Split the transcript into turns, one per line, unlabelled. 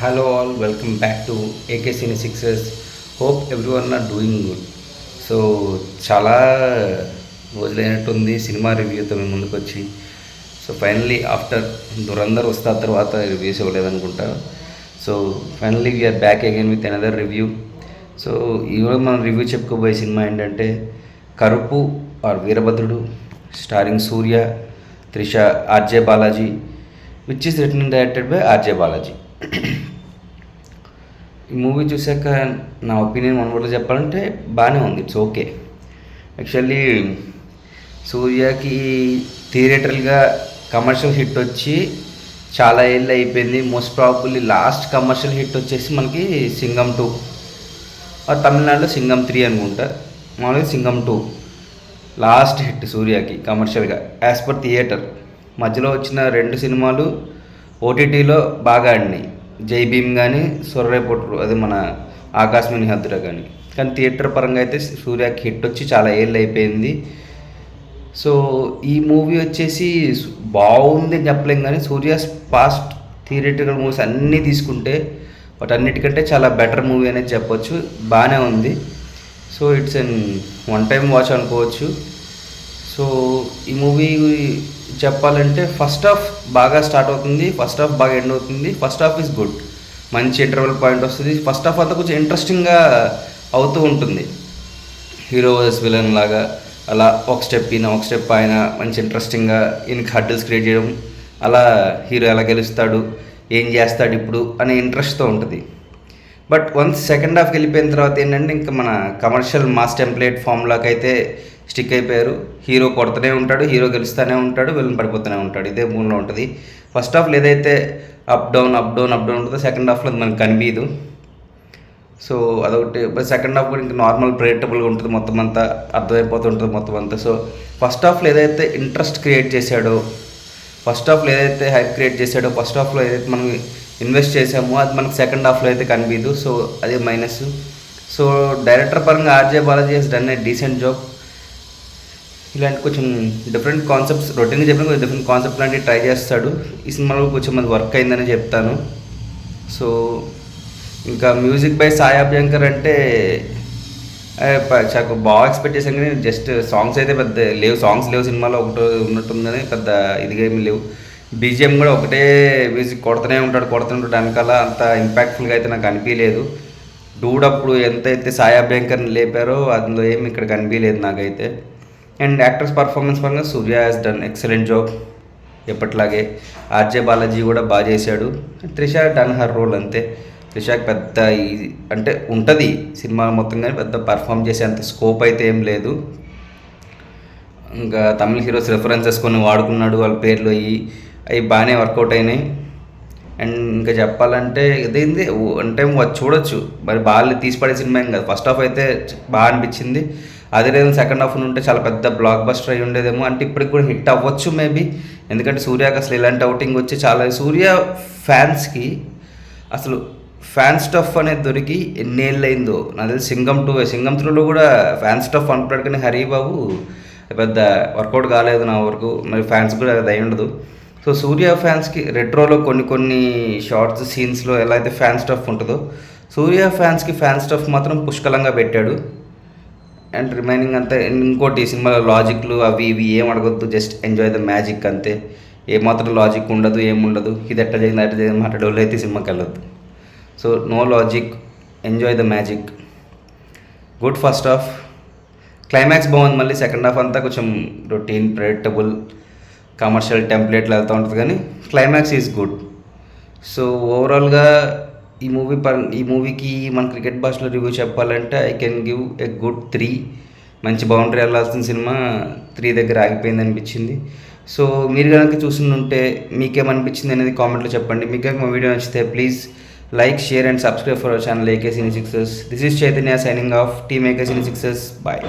Hello all, welcome back to AK Cine Sixes. Hope everyone are doing good. So చాలా రోజులైనట్టుంది cinema రివ్యూతో మేము ముందుకు వచ్చి. So finally after Dhurandhar వస్తా తర్వాత రివ్యూస్ ఇవ్వలేదనుకుంటా. So finally we are back again with another review. So ఈరోజు మనం review చెప్పుకోబోయే సినిమా ఏంటంటే Karuppu or Veerabhadrudu, starring Suriya, Trisha, RJ Balaji, which is written and directed by RJ Balaji. ఈ మూవీ చూసాక నా ఒపీనియన్ వన్ వర్డ్లో చెప్పాలంటే బాగానే ఉంది, ఇట్స్ ఓకే. యాక్చువల్లీ సూర్యకి థియేటర్గా కమర్షియల్ హిట్ వచ్చి చాలా ఏళ్ళు అయిపోయింది. Most probably last commercial hit వచ్చేసి మనకి సింగం 2, తమిళనాడులో సింగం 3 అనుకుంటా. మామూలుగా సింగం 2 లాస్ట్ హిట్ సూర్యకి కమర్షియల్గా యాజ్ పర్ థియేటర్. మధ్యలో వచ్చిన 2 సినిమాలు ఓటీటీలో బాగా ఆడినాయి, జై భీమ్ కానీ సొర్రేపొట్టు అది మన ఆకాశమణి హద్దుర కానీ థియేటర్ పరంగా అయితే సూర్యకి హిట్ వచ్చి చాలా ఏళ్ళు అయిపోయింది. సో ఈ మూవీ వచ్చేసి బాగుంది అని చెప్పలేం, కానీ సూర్య పాస్ట్ థియేటర్కల్ మూవీస్ అన్నీ తీసుకుంటే వాటన్నిటికంటే చాలా బెటర్ మూవీ అనేది చెప్పొచ్చు. బాగానే ఉంది. So it's an one time watch అనుకోవచ్చు. సో ఈ మూవీ చెప్పాలంటే ఫస్ట్ హాఫ్ బాగా స్టార్ట్ అవుతుంది, ఫస్ట్ హాఫ్ బాగా ఎండ్ అవుతుంది. ఫస్ట్ హాఫ్ ఈజ్ గుడ్, మంచి ఇంటర్వల్ పాయింట్ వస్తుంది. ఫస్ట్ హాఫ్ అంతా కొంచెం ఇంట్రెస్టింగ్గా అవుతూ ఉంటుంది. హీరో వర్సెస్ విలన్ లాగా అలా ఒక స్టెప్ ఈయన ఒక స్టెప్ ఆయన మంచి ఇంట్రెస్టింగ్గా ఈయనకి హర్డిల్స్ క్రియేట్ చేయడం, అలా హీరో ఎలా గెలుస్తాడు, ఏం చేస్తాడు ఇప్పుడు అనే ఇంట్రెస్ట్తో ఉంటుంది. బట్ వన్స్ సెకండ్ హాఫ్కి వెళ్ళిపోయిన తర్వాత ఏంటంటే ఇంకా మన కమర్షియల్ మాస్ టెంప్లెట్ ఫామ్లాకి అయితే స్టిక్ అయిపోయారు. హీరో కొడుతూనే ఉంటాడు, హీరో గెలుస్తూనే ఉంటాడు, విలన్ పడిపోతూనే ఉంటాడు. ఇదే మూడ్లో ఉంటుంది. ఫస్ట్ హాఫ్లో ఏదైతే అప్ డౌన్ ఉంటుందో సెకండ్ హాఫ్లో అది మనకు కనిపించదు. సో అదొకటి. సెకండ్ హాఫ్ కూడా ఇంకా నార్మల్ ప్రెడిక్టబుల్గా ఉంటుంది, మొత్తం అంతా అర్థమైపోతుంటుంది మొత్తం అంతా. సో ఫస్ట్ హాఫ్లో ఏదైతే ఇంట్రెస్ట్ క్రియేట్ చేశాడో, ఫస్ట్ హాఫ్లో ఏదైతే హైప్ క్రియేట్ చేశాడో, ఫస్ట్ హాఫ్లో ఏదైతే మనం ఇన్వెస్ట్ చేసామో అది మనకు సెకండ్ హాఫ్లో అయితే కనిపించదు. సో అదే మైనస్. సో డైరెక్టర్ పరంగా RJ Balaji he's done a decent job. ఇలాంటి కొంచెం డిఫరెంట్ కాన్సెప్ట్స్, రొటీన్గా చెప్పిన కొంచెం డిఫరెంట్ కాన్సెప్ట్ లాంటివి ట్రై చేస్తాడు. ఈ సినిమాలో కొంచెం అది వర్క్ అయిందని చెప్తాను. సో ఇంకా మ్యూజిక్ బై సాయి అభ్యంకర్ అంటే చాలా బాగా ఎక్స్పెక్ట్ చేశాను, కానీ జస్ట్ సాంగ్స్ అయితే పెద్ద లేవు. సాంగ్స్ లేవు సినిమాలో, ఒకటి ఉన్నట్టుందని పెద్ద ఇదిగా ఏమి లేవు. బీజిఎం కూడా ఒకటే మ్యూజిక్ కొడుతూనే ఉంటాడు వెనకాల, అంత ఇంపాక్ట్ఫుల్గా అయితే నాకు అనిపించలేదు. డూడ్ అప్పుడు ఎంతైతే సాయి అభ్యంకర్ని లేపారో అందులో ఏమి ఇక్కడ కనిపించలేదు నాకైతే. అండ్ యాక్టర్స్ పర్ఫార్మెన్స్ పరంగా సూర్య హ్యాస్ డన్ ఎక్సలెంట్ జాబ్ ఎప్పట్లాగే. ఆర్జే బాలాజీ కూడా బాగా చేశాడు. త్రిష డన్ హర్ రోల్ అంతే. త్రిషకి పెద్ద అంటే ఉంటుంది సినిమా మొత్తం, కానీ పెద్ద పర్ఫామ్ చేసే అంత స్కోప్ అయితే ఏం లేదు. ఇంకా తమిళ హీరోస్ రెఫరెన్సెస్ కొన్ని వాడుకున్నాడు, వాళ్ళ పేర్లు అవి బాగానే వర్కౌట్ అయినాయి. అండ్ ఇంకా చెప్పాలంటే ఇదేంది అంటే చూడొచ్చు, మరి బాగా తీసిపడే సినిమా ఏం కాదు. ఫస్ట్ హాఫ్ అయితే బాగా అనిపించింది. అదే లేదు సెకండ్ హాఫ్ ఉంటే చాలా పెద్ద బ్లాక్ బస్టర్ అయి ఉండేదేమో. అంటే ఇప్పటికి కూడా హిట్ అవ్వచ్చు మేబీ, ఎందుకంటే సూర్యకి అసలు ఇలాంటి అవుటింగ్ వచ్చి చాలా సూర్య ఫ్యాన్స్కి అసలు ఫ్యాన్ స్టఫ్ అనేది దొరికి ఎన్నేళ్ళు అయిందో నాకు తెలిసి. సింగం 3లో కూడా ఫ్యాన్ స్టఫ్ అనుకున్నాడు, కానీ హరిబాబు పెద్ద వర్కౌట్ కాలేదు నా వరకు. మరి ఫ్యాన్స్ కూడా అది అయి ఉండదు. సో సూర్య ఫ్యాన్స్కి రెట్రోలో కొన్ని షార్ట్స్ సీన్స్లో ఎలా అయితే ఫ్యాన్ స్టఫ్ ఉంటుందో, సూర్య ఫ్యాన్స్కి ఫ్యాన్ స్టఫ్ మాత్రం పుష్కలంగా పెట్టాడు. అండ్ రిమైనింగ్ అంతా ఇంకోటి సినిమాలో లాజిక్లు అవి ఇవి ఏం అడగొద్దు, జస్ట్ ఎంజాయ్ ద మ్యాజిక్ అంతే. ఏమాత్రం లాజిక్ ఉండదు, ఏముండదు. ఇది ఎట్ట జరిగింది అట్ట జరిగింది మాట్లాడే అయితే సినిమాకి వెళ్ళొద్దు. So no logic, enjoy the magic. Good first half, climax బాగుంది. మళ్ళీ సెకండ్ హాఫ్ అంతా కొంచెం రొటీన్ ప్రెడిక్టబుల్ కమర్షియల్ టెంప్లెట్లు వెళ్తూ ఉంటుంది, కానీ క్లైమాక్స్ ఈజ్ గుడ్. సో ఓవరాల్గా ఈ మూవీకి మన క్రికెట్ భాషలో రివ్యూ చెప్పాలంటే I can give a good 3. మంచి బౌండరీ వెళ్ళాల్సిన సినిమా 3 దగ్గర ఆగిపోయింది అనిపించింది. సో మీరు కనుక చూస్తుంటే మీకేమనిపించింది అనేది కామెంట్లో చెప్పండి. మీకు కనుక మా వీడియో నచ్చితే please like, share and subscribe for our channel AK Cine Sixes. This is Chaitanya signing off. Team AK Cine Sixes. Bye.